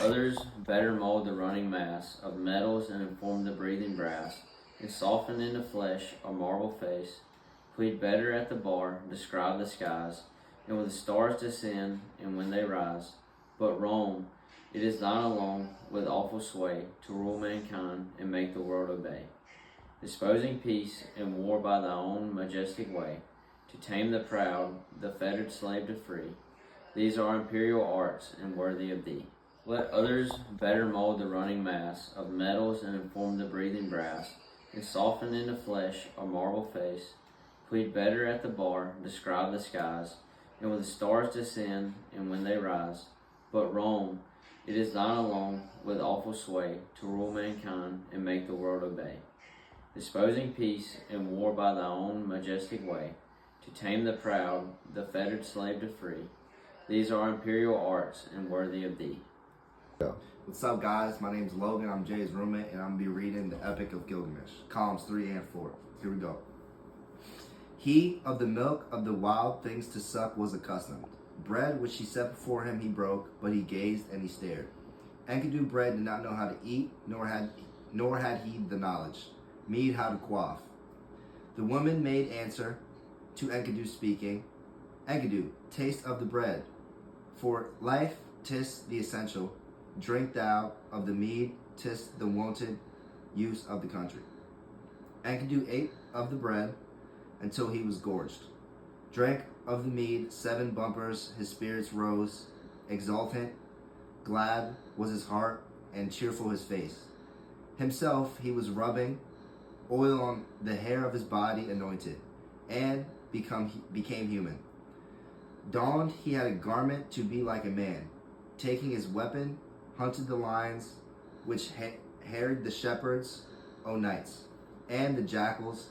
others better mold the running mass of metals and inform the breathing brass, and soften into flesh a marble face, plead better at the bar, describe the skies, and when the stars descend and when they rise. But Rome, it is thine alone, with awful sway, to rule mankind and make the world obey, disposing peace and war by thy own majestic way, to tame the proud, the fettered slave to free. These are imperial arts and worthy of thee. Let others better mold the running mass of metals and inform the breathing brass, and soften into flesh a marble face, plead better at the bar, describe the skies, and when the stars descend and when they rise. But Rome, it is thine alone, with awful sway, to rule mankind and make the world obey, disposing peace and war by thy own majestic way, to tame the proud, the fettered slave to free. These are imperial arts and worthy of thee. What's up, guys? My name's Logan. I'm Jay's roommate, and I'm going to be reading the Epic of Gilgamesh, columns 3 and 4. Here we go. He of the milk of the wild things to suck was accustomed. Bread which he set before him he broke, but he gazed and he stared. Enkidu bread did not know how to eat, nor had he the knowledge. Mead how to quaff. The woman made answer to Enkidu speaking, Enkidu, taste of the bread. For life, 'tis the essential. Drink thou of the mead, 'tis the wonted use of the country. Enkidu ate of the bread until he was gorged. Drank of the mead 7 bumpers, his spirits rose, exultant, glad was his heart, and cheerful his face. Himself he was rubbing oil on the hair of his body, anointed, and became human. Donned he had a garment to be like a man. Taking his weapon, hunted the lions, which harried the shepherds, O knights, and the jackals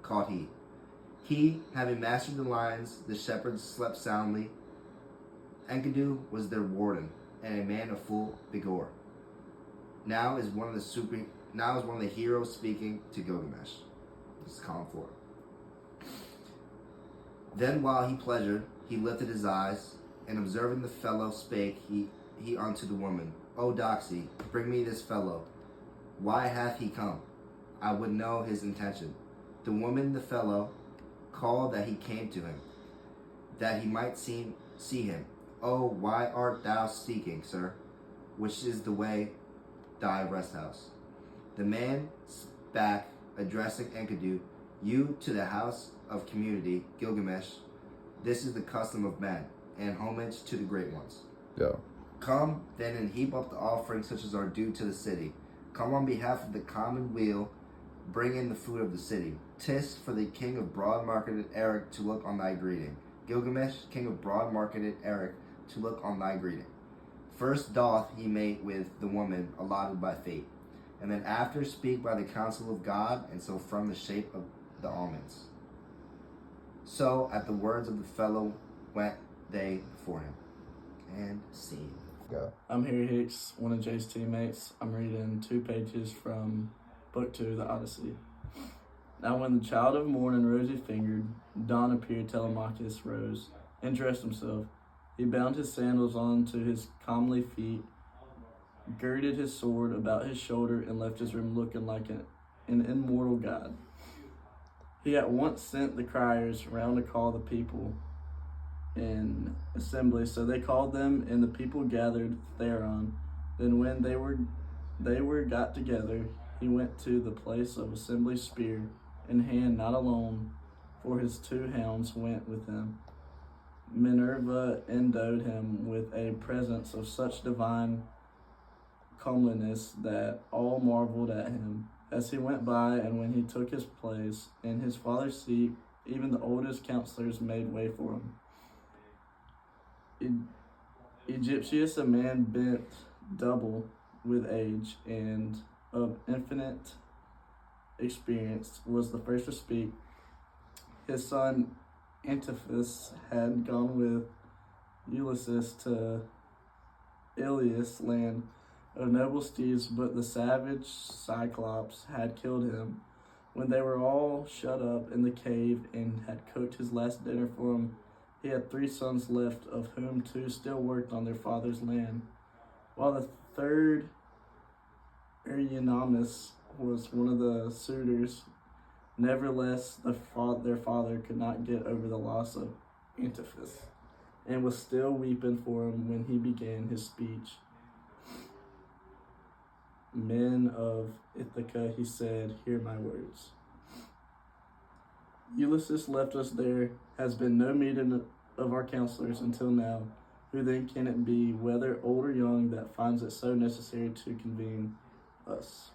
caught he. He, having mastered the lions, the shepherds slept soundly. Enkidu was their warden, and a man of full vigor. Now is one of the heroes speaking to Gilgamesh. This is column 4. Then while he pleasured, he lifted his eyes, and observing the fellow spake he unto the woman, O Doxy, bring me this fellow. Why hath he come? I would know his intention. The woman, the fellow, called that he came to him, that he might see him. Oh, why art thou seeking, sir? Which is the way thy rest house? The man spake, addressing Enkidu, you to the house of community, Gilgamesh. This is the custom of men, and homage to the great ones. Yeah. Come then and heap up the offerings such as are due to the city. Come on behalf of the common weal, bring in the food of the city. 'Tis for the king of broad-marketed Eric to look on thy greeting. Gilgamesh, king of broad-marketed Eric, to look on thy greeting. First doth he mate with the woman allotted by fate, and then after speak by the counsel of God, and so from the shape of the almonds. So at the words of the fellow went they before him. And scene. Yeah. I'm Harry Hicks, one of Jay's teammates. I'm reading 2 pages from Book 2, the Odyssey. Now when the child of morning rosy-fingered, dawn appeared, Telemachus rose and dressed himself. He bound his sandals on to his comely feet, girded his sword about his shoulder, and left his room looking like an immortal god. He at once sent the criers round to call the people in assembly. So they called them, and the people gathered thereon. Then when they were got together, he went to the place of assembly, spear in hand, not alone, for his 2 hounds went with him. Minerva endowed him with a presence of such divine comeliness that all marveled at him as he went by, and when he took his place in his father's seat, even the oldest counselors made way for him. Egyptius, a man bent double with age and of infinite experience, was the first to speak. His son Antiphus had gone with Ulysses to Ilias, land of noble steeds, but the savage Cyclops had killed him. When they were all shut up in the cave and had cooked his last dinner for him, he had 3 sons left, of whom 2 still worked on their father's land. while the third Eurynomus was one of the suitors. Nevertheless, their father could not get over the loss of Antiphus, and was still weeping for him when he began his speech. Men of Ithaca, he said, hear my words. Ulysses left us. There has been no meeting of our counselors until now. Who then can it be, whether old or young, that finds it so necessary to convene us?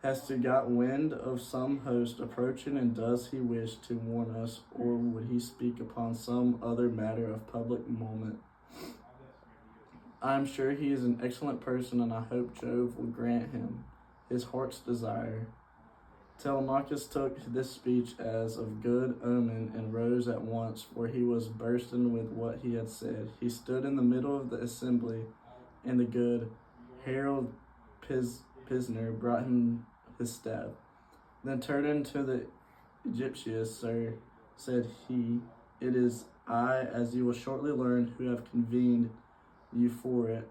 Has he got wind of some host approaching, and does he wish to warn us, or would he speak upon some other matter of public moment? I am sure he is an excellent person, and I hope Jove will grant him his heart's desire. Telemachus took this speech as of good omen and rose at once, for he was bursting with what he had said. He stood in the middle of the assembly, and the good herald Pisner brought him his staff. Then turning to the Egyptians, sir, said he, it is I, as you will shortly learn, who have convened you for it.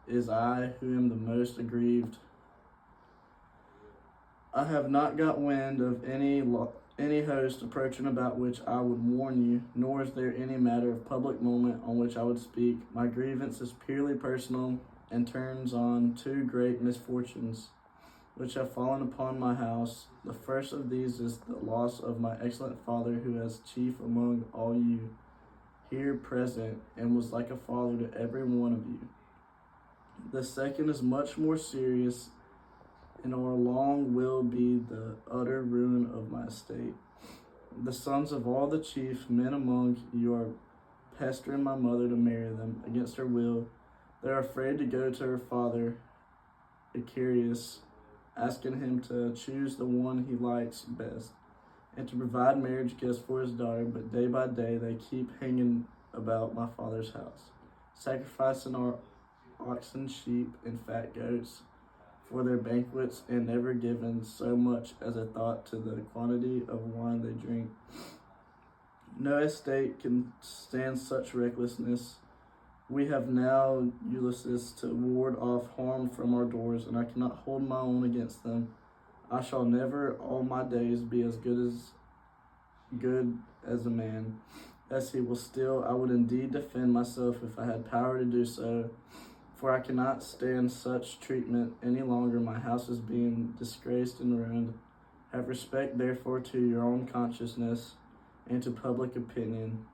Is I who am the most aggrieved. I have not got wind of any host approaching about which I would warn you, nor is there any matter of public moment on which I would speak. My grievance is purely personal and turns on two great misfortunes which have fallen upon my house. The first of these is the loss of my excellent father, who is chief among all you here present, and was like a father to every one of you. The second is much more serious, and our long will be the utter ruin of my estate. The sons of all the chief men among you are pestering my mother to marry them against her will. They are afraid to go to her father, Icarius, asking him to choose the one he likes best, and to provide marriage gifts for his daughter, but day by day they keep hanging about my father's house, sacrificing our oxen, sheep, and fat goats for their banquets, and never given so much as a thought to the quantity of wine they drink. No estate can stand such recklessness. We have now Ulysses to ward off harm from our doors, and I cannot hold my own against them. I shall never all my days be as good as a man, as he will still. I would indeed defend myself if I had power to do so, for I cannot stand such treatment any longer. My house is being disgraced and ruined. Have respect, therefore, to your own consciousness and to public opinion.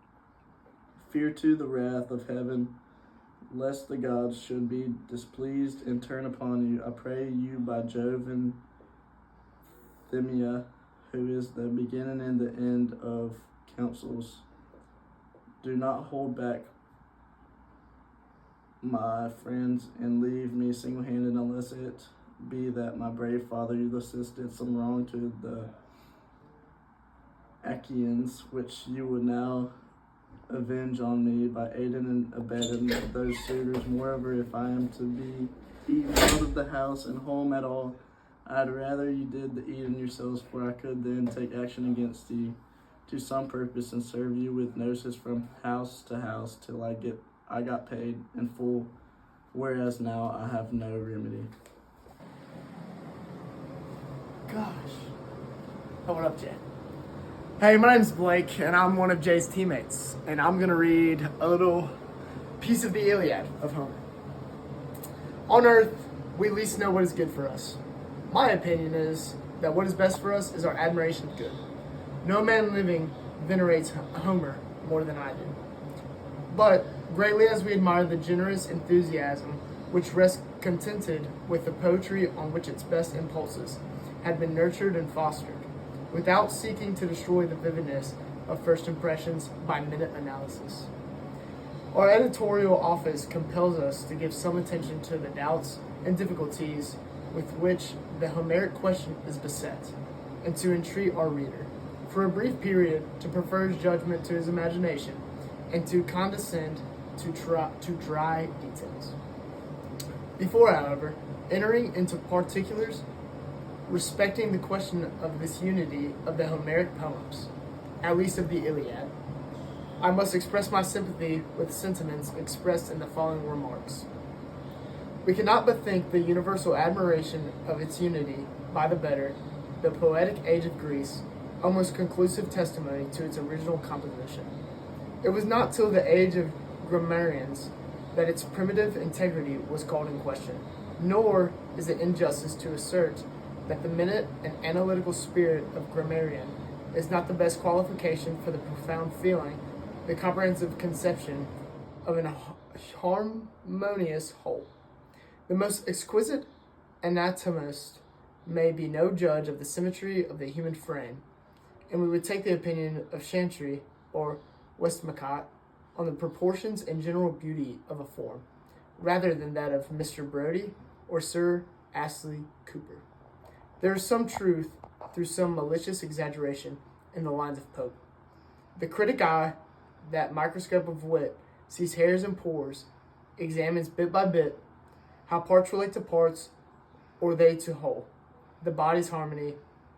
Fear to the wrath of heaven, lest the gods should be displeased and turn upon you. I pray you by Jove and Themia, who is the beginning and the end of counsels, do not hold back my friends and leave me single-handed, unless it be that my brave father Ulysses did some wrong to the Achaeans, which you would now avenge on me by aiding and abetting those suitors. Moreover, if I am to be eaten out of the house and home at all, I'd rather you did the eating yourselves, for I could then take action against you to some purpose and serve you with notices from house to house till I got paid in full, whereas now I have no remedy. Gosh. Oh, what up, Jay? Hey, my name's Blake, and I'm one of Jay's teammates, and I'm gonna read a little piece of the Iliad of Homer. On Earth, we least know what is good for us. My opinion is that what is best for us is our admiration of good. No man living venerates Homer more than I do. But greatly as we admire the generous enthusiasm which rests contented with the poetry on which its best impulses had been nurtured and fostered, without seeking to destroy the vividness of first impressions by minute analysis. Our editorial office compels us to give some attention to the doubts and difficulties with which the Homeric question is beset, and to entreat our reader, for a brief period, to prefer his judgment to his imagination, and to condescend to dry details. Before, however, entering into particulars respecting the question of this unity of the Homeric poems, at least of the Iliad, I must express my sympathy with sentiments expressed in the following remarks. We cannot but think the universal admiration of its unity by the better, the poetic age of Greece, almost conclusive testimony to its original composition. It was not till the age of grammarians that its primitive integrity was called in question, nor is it injustice to assert that the minute and analytical spirit of grammarian is not the best qualification for the profound feeling, the comprehensive conception of an harmonious whole. The most exquisite anatomist may be no judge of the symmetry of the human frame, and we would take the opinion of Chantry or Westmacott on the proportions and general beauty of a form, rather than that of Mr. Brodie or Sir Astley Cooper. There is some truth, through some malicious exaggeration, in the lines of Pope. The critic eye, that microscope of wit, sees hairs and pores, examines bit by bit how parts relate to parts, or they to whole, the body's harmony,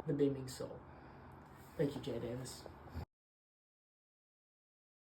the beaming soul. Thank you, Jay Davis.